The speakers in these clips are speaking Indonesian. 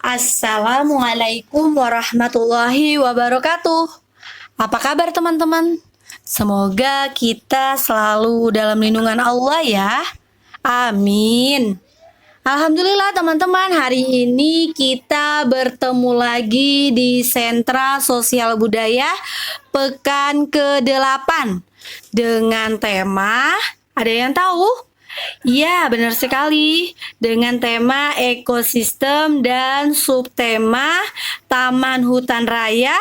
Assalamualaikum warahmatullahi wabarakatuh. Apa kabar teman-teman? Semoga kita selalu dalam lindungan Allah ya. Amin. Alhamdulillah teman-teman, hari ini kita bertemu lagi di Sentra Sosial Budaya Pekan ke-8 dengan tema, ada yang tahu? Iya, benar sekali. Dengan tema ekosistem dan subtema taman hutan raya,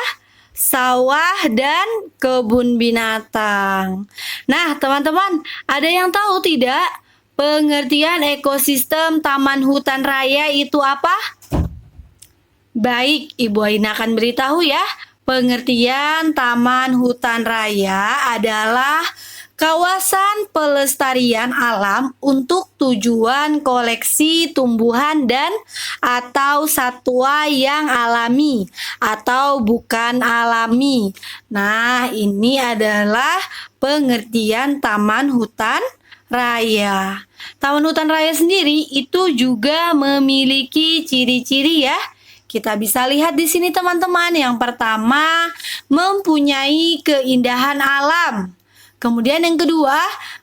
sawah, dan kebun binatang. Nah, teman-teman, ada yang tahu tidak pengertian ekosistem taman hutan raya itu apa? Baik, Ibu Aina akan beritahu ya. Pengertian taman hutan raya adalah kawasan pelestarian alam untuk tujuan koleksi tumbuhan dan atau satwa yang alami atau bukan alami. Nah, ini adalah pengertian taman hutan raya. Taman hutan raya sendiri itu juga memiliki ciri-ciri ya. Kita bisa lihat di sini teman-teman. Yang pertama, mempunyai keindahan alam. Kemudian yang kedua,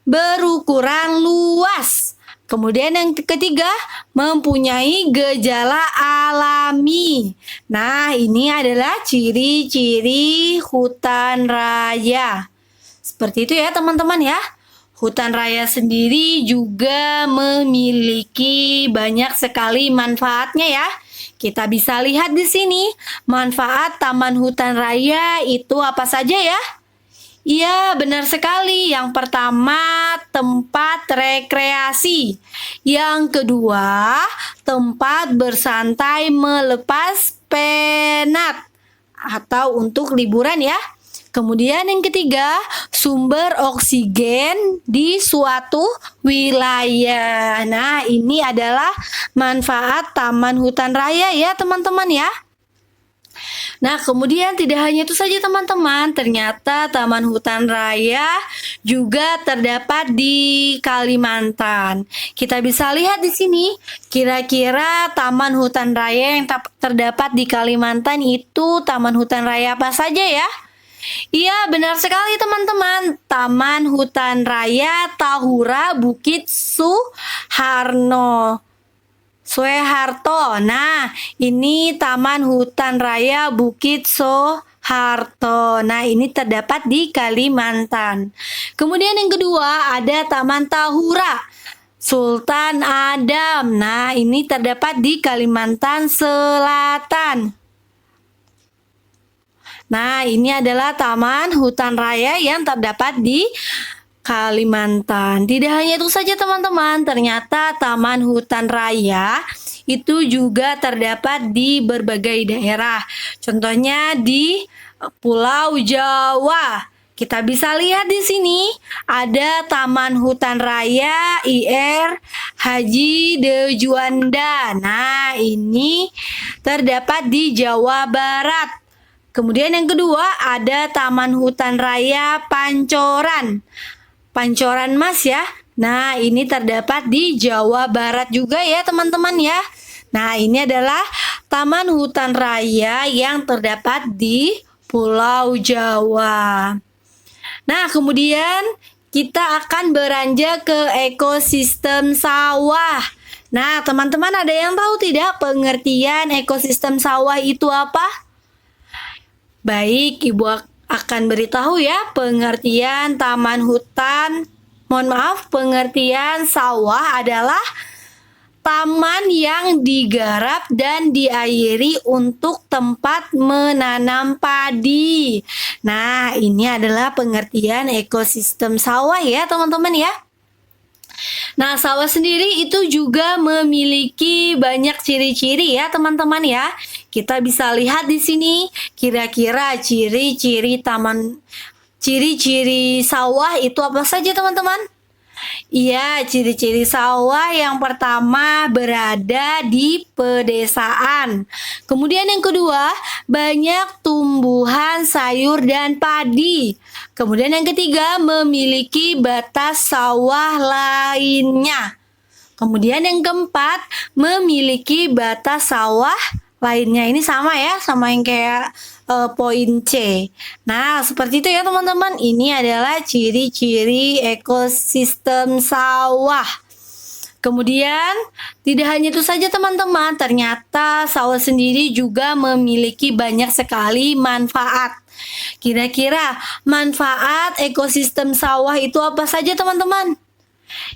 berukuran luas. Kemudian yang ketiga, mempunyai gejala alami. Nah, ini adalah ciri-ciri hutan raya. Seperti itu ya teman-teman ya. Hutan raya sendiri juga memiliki banyak sekali manfaatnya ya. Kita bisa lihat di sini, manfaat taman hutan raya itu apa saja ya? Iya, benar sekali. Yang pertama, tempat rekreasi. Yang kedua, tempat bersantai melepas penat atau untuk liburan ya. Kemudian yang ketiga, sumber oksigen di suatu wilayah. Nah, ini adalah manfaat taman hutan raya ya teman-teman ya. Nah, kemudian tidak hanya itu saja teman-teman, ternyata taman hutan raya juga terdapat di Kalimantan. Kita bisa lihat di sini, kira-kira taman hutan raya yang terdapat di Kalimantan itu taman hutan raya apa saja ya? Iya, benar sekali teman-teman. Taman Hutan Raya Tahura Bukit Suharto. Nah, ini Taman Hutan Raya Bukit Soeharto. Nah, ini terdapat di Kalimantan. Kemudian yang kedua ada Taman Tahura Sultan Adam. Nah, ini terdapat di Kalimantan Selatan. Nah, ini adalah Taman Hutan Raya yang terdapat di Kalimantan. Tidak hanya itu saja teman-teman, ternyata Taman Hutan Raya itu juga terdapat di berbagai daerah. Contohnya di Pulau Jawa. Kita bisa lihat di sini ada Taman Hutan Raya IR Haji De Juanda. Nah, ini terdapat di Jawa Barat. Kemudian yang kedua ada Taman Hutan Raya Pancoran. Pancoran Mas ya. Nah, ini terdapat di Jawa Barat juga ya teman-teman ya. Nah, ini adalah Taman Hutan Raya yang terdapat di Pulau Jawa. Nah, kemudian kita akan beranjak ke ekosistem sawah. Nah, teman-teman ada yang tahu tidak pengertian ekosistem sawah itu apa? Baik, Ibu akan beritahu ya pengertian pengertian sawah adalah taman yang digarap dan diairi untuk tempat menanam padi. Nah, ini adalah pengertian ekosistem sawah ya teman-teman ya. Nah, sawah sendiri itu juga memiliki banyak ciri-ciri ya teman-teman ya. Kita bisa lihat di sini kira-kira ciri-ciri sawah itu apa saja teman-teman? Iya, ciri-ciri sawah yang pertama berada di pedesaan. Kemudian yang kedua, banyak tumbuhan sayur dan padi. Kemudian yang ketiga, memiliki batas sawah lainnya. Kemudian yang keempat, memiliki batas sawah lainnya ini sama ya, sama yang kayak poin C. Nah, seperti itu ya teman-teman. Ini adalah ciri-ciri ekosistem sawah. Kemudian, tidak hanya itu saja teman-teman, ternyata sawah sendiri juga memiliki banyak sekali manfaat. Kira-kira manfaat ekosistem sawah itu apa saja teman-teman?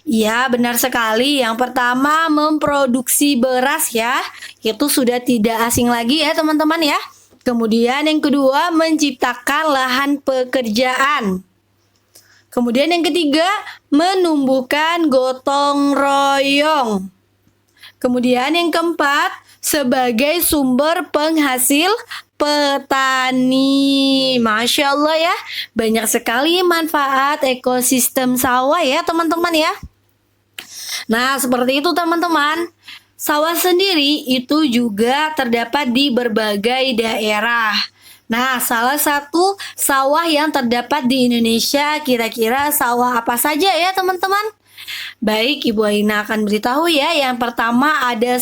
Ya, benar sekali. Yang pertama, memproduksi beras ya. Itu sudah tidak asing lagi ya teman-teman ya. Kemudian yang kedua, menciptakan lahan pekerjaan. Kemudian yang ketiga, menumbuhkan gotong royong. Kemudian yang keempat, sebagai sumber penghasil petani. Masya Allah ya, banyak sekali manfaat ekosistem sawah ya teman-teman ya. Nah, seperti itu teman-teman. Sawah sendiri itu juga terdapat di berbagai daerah. Nah, salah satu sawah yang terdapat di Indonesia kira-kira sawah apa saja ya teman-teman? Baik, Ibu Aina akan beritahu ya. Yang pertama ada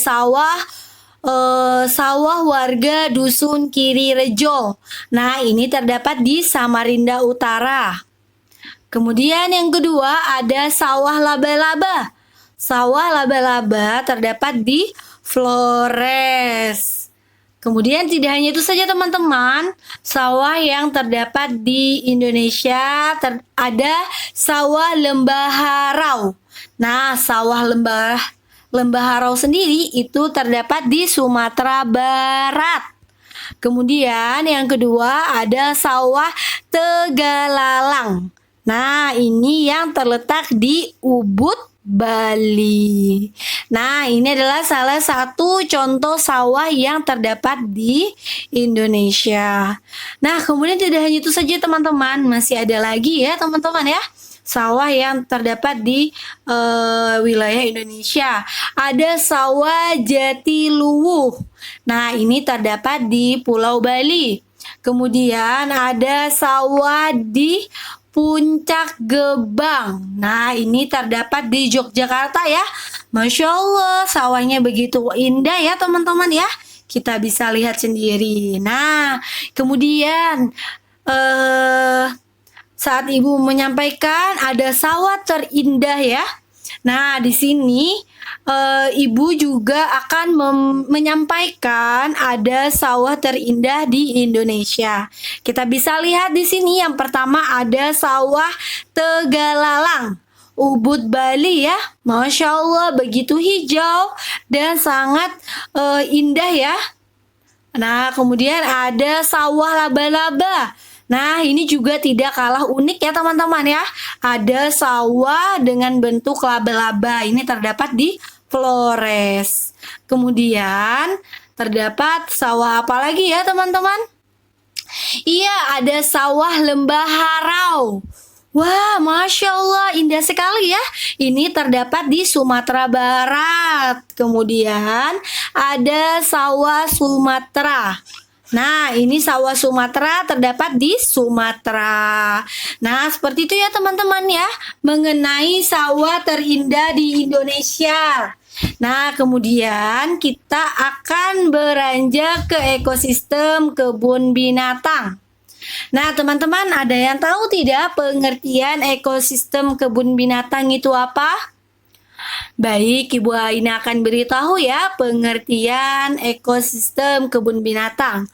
sawah warga Dusun Kiri Rejo. Nah, ini terdapat di Samarinda Utara. Kemudian yang kedua ada sawah laba-laba. Sawah laba-laba terdapat di Flores. Kemudian tidak hanya itu saja teman-teman, sawah yang terdapat di Indonesia ada sawah lembah harau. Nah, sawah lembah harau sendiri itu terdapat di Sumatera Barat. Kemudian yang kedua ada sawah Tegalalang. Nah, ini yang terletak di Ubud, Bali. Nah, ini adalah salah satu contoh sawah yang terdapat di Indonesia. Nah, kemudian tidak hanya itu saja teman-teman, masih ada lagi ya teman-teman ya. Sawah yang terdapat di wilayah Indonesia. Ada sawah Jatiluwuh. Nah, ini terdapat di Pulau Bali. Kemudian ada sawah di Puncak Gebang. Nah, ini terdapat di Yogyakarta ya. Masya Allah, sawahnya begitu indah ya teman-teman ya. Kita bisa lihat sendiri. Nah, kemudian saat Ibu menyampaikan ada sawah terindah ya. Nah, di sini Ibu juga akan menyampaikan ada sawah terindah di Indonesia. Kita bisa lihat di sini yang pertama ada sawah Tegalalang, Ubud Bali ya. Masya Allah begitu hijau dan sangat indah ya. Nah, kemudian ada sawah laba-laba. Nah, ini juga tidak kalah unik ya teman-teman ya. Ada sawah dengan bentuk laba-laba. Ini terdapat di Flores. Kemudian terdapat sawah apa lagi ya teman-teman? Iya, ada sawah lembah harau. Wah, Masya Allah, indah sekali ya. Ini terdapat di Sumatera Barat. Kemudian ada sawah Sumatera. Nah, ini sawah Sumatera terdapat di Sumatera. Nah, seperti itu ya teman-teman ya, mengenai sawah terindah di Indonesia. Nah, kemudian kita akan beranjak ke ekosistem kebun binatang. Nah, teman-teman, ada yang tahu tidak pengertian ekosistem kebun binatang itu apa? Baik, Ibu Aina akan beritahu ya pengertian ekosistem kebun binatang.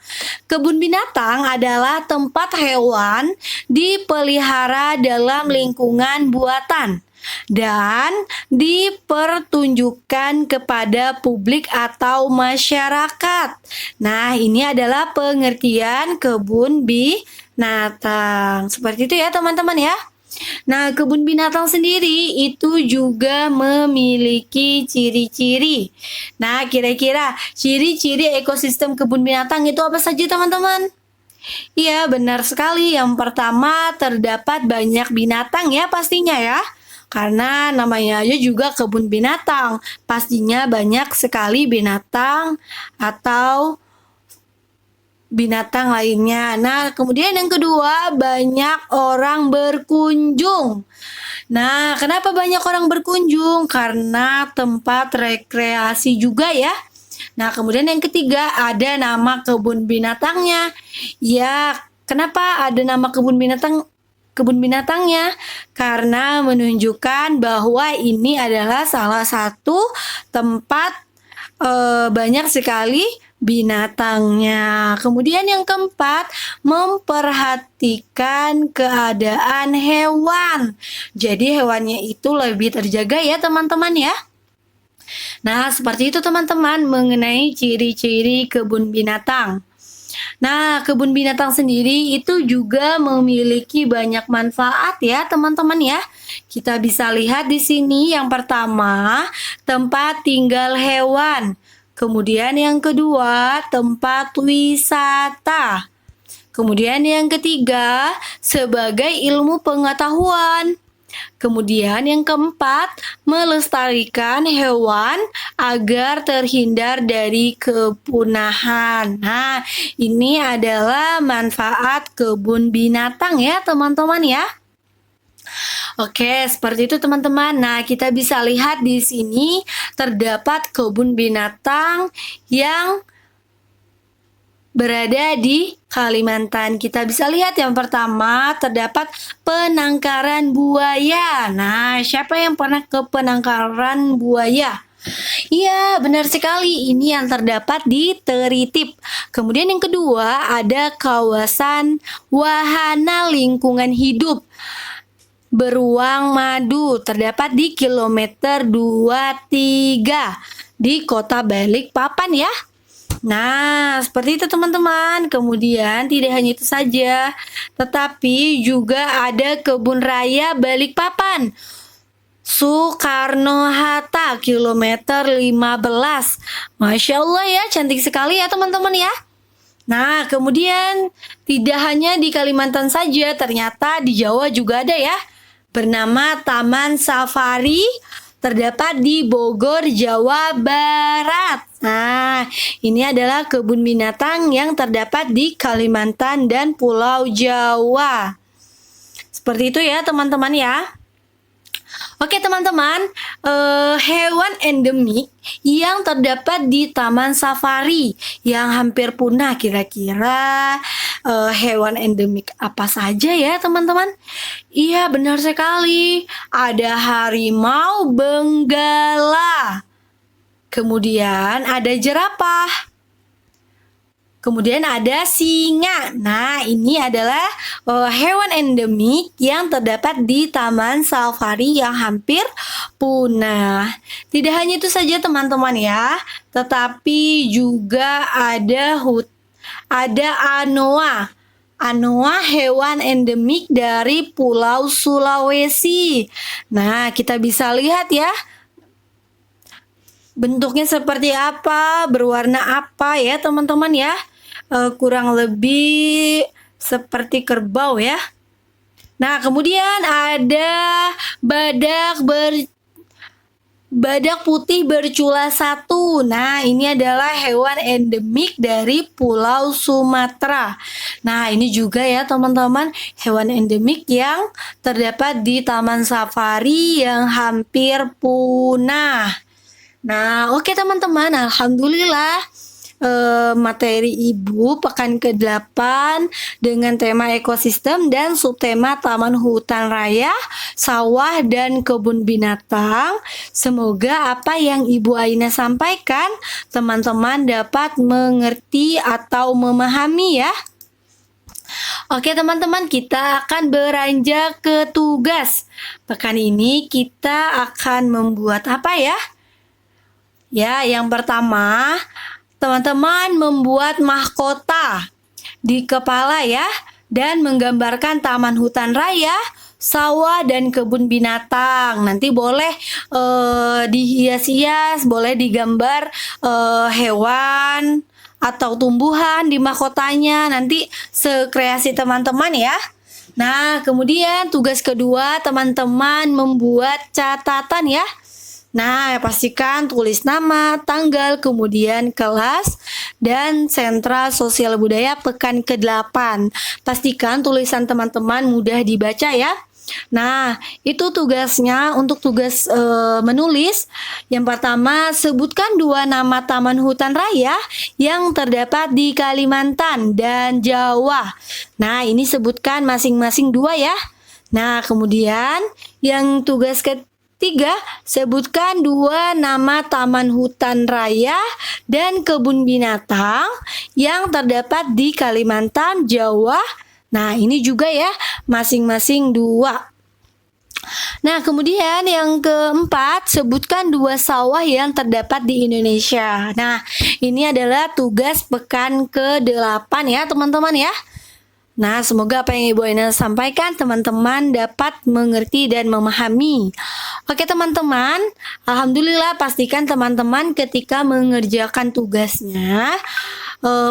Kebun binatang adalah tempat hewan dipelihara dalam lingkungan buatan dan dipertunjukkan kepada publik atau masyarakat. Nah, ini adalah pengertian kebun binatang. Seperti itu ya teman-teman ya. Nah, kebun binatang sendiri itu juga memiliki ciri-ciri. Nah, kira-kira ciri-ciri ekosistem kebun binatang itu apa saja teman-teman? Iya, benar sekali. Yang pertama, terdapat banyak binatang ya pastinya ya. Karena namanya aja juga kebun binatang. Pastinya banyak sekali binatang atau binatang lainnya. Nah, kemudian yang kedua, banyak orang berkunjung. Nah, kenapa banyak orang berkunjung? Karena tempat rekreasi juga ya. Nah, kemudian yang ketiga ada nama kebun binatangnya. Ya, kenapa ada nama kebun binatangnya? Karena menunjukkan bahwa ini adalah salah satu tempat banyak sekali binatangnya. Kemudian yang keempat, memperhatikan keadaan hewan. Jadi hewannya itu lebih terjaga ya teman-teman ya. Nah, seperti itu teman-teman mengenai ciri-ciri kebun binatang. Nah, kebun binatang sendiri itu juga memiliki banyak manfaat ya, teman-teman ya. Kita bisa lihat di sini yang pertama, tempat tinggal hewan. Kemudian yang kedua, tempat wisata. Kemudian yang ketiga, sebagai ilmu pengetahuan. Kemudian yang keempat, melestarikan hewan agar terhindar dari kepunahan. Nah, ini adalah manfaat kebun binatang ya teman-teman ya. Oke, seperti itu teman-teman. Nah, kita bisa lihat di sini terdapat kebun binatang yang berada di Kalimantan. Kita bisa lihat yang pertama terdapat penangkaran buaya. Nah, siapa yang pernah ke penangkaran buaya? Iya, benar sekali. Ini yang terdapat di Teritip. Kemudian yang kedua ada kawasan wahana lingkungan hidup Beruang Madu, terdapat di kilometer 23 di Kota Balikpapan ya. Nah, seperti itu teman-teman. Kemudian tidak hanya itu saja, tetapi juga ada Kebun Raya Balikpapan. Soekarno-Hatta, kilometer 15. Masya Allah ya, cantik sekali ya teman-teman ya. Nah, kemudian tidak hanya di Kalimantan saja, ternyata di Jawa juga ada ya. Bernama Taman Safari, terdapat di Bogor, Jawa Barat. Nah, ini adalah kebun binatang yang terdapat di Kalimantan dan Pulau Jawa. Seperti itu ya teman-teman ya. Oke teman-teman, hewan endemik yang terdapat di Taman Safari yang hampir punah, kira-kira hewan endemik apa saja ya teman-teman? Iya benar sekali, ada harimau benggala, kemudian ada jerapah, kemudian ada singa. Nah, ini adalah hewan endemik yang terdapat di Taman Safari yang hampir punah. Tidak hanya itu saja teman-teman ya, tetapi juga ada anoa. Anoa hewan endemik dari Pulau Sulawesi. Nah, kita bisa lihat ya. Bentuknya seperti apa, berwarna apa ya teman-teman ya. Kurang lebih seperti kerbau ya. Nah, kemudian ada badak putih bercula satu. Nah, ini adalah hewan endemik dari Pulau Sumatera. Nah, ini juga ya teman-teman, hewan endemik yang terdapat di Taman Safari yang hampir punah. Nah, oke teman-teman, alhamdulillah materi Ibu pekan ke-8 dengan tema ekosistem dan subtema Taman Hutan Raya, Sawah dan Kebun Binatang. Semoga apa yang Ibu Aina sampaikan teman-teman dapat mengerti atau memahami ya. Oke teman-teman, kita akan beranjak ke tugas. Pekan ini kita akan membuat apa ya? Ya, yang pertama, teman-teman membuat mahkota di kepala ya, dan menggambarkan taman hutan raya, sawah, dan kebun binatang. Nanti boleh dihias-hias, boleh digambar hewan atau tumbuhan di mahkotanya. Nanti sekreasi teman-teman ya. Nah, kemudian tugas kedua, teman-teman membuat catatan ya. Nah, pastikan tulis nama, tanggal, kemudian kelas, dan sentra sosial budaya pekan ke-8. Pastikan tulisan teman-teman mudah dibaca ya. Nah, itu tugasnya untuk tugas menulis. Yang pertama, sebutkan 2 nama taman hutan raya yang terdapat di Kalimantan dan Jawa. Nah, ini sebutkan masing-masing 2 ya. Nah, kemudian yang tugas ketiga, sebutkan 2 nama taman hutan raya dan kebun binatang yang terdapat di Kalimantan, Jawa. Nah, ini juga ya, masing-masing 2. Nah, kemudian yang keempat, sebutkan 2 sawah yang terdapat di Indonesia. Nah, ini adalah tugas pekan ke-8 ya, teman-teman ya. Nah, semoga apa yang Ibu Aina sampaikan teman-teman dapat mengerti dan memahami. Oke teman-teman, alhamdulillah pastikan teman-teman ketika mengerjakan tugasnya,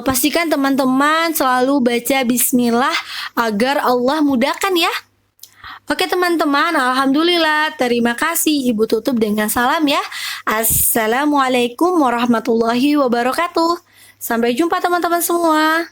pastikan teman-teman selalu baca bismillah agar Allah mudahkan ya. Oke teman-teman, alhamdulillah. Terima kasih. Ibu tutup dengan salam ya. Assalamualaikum warahmatullahi wabarakatuh. Sampai jumpa teman-teman semua.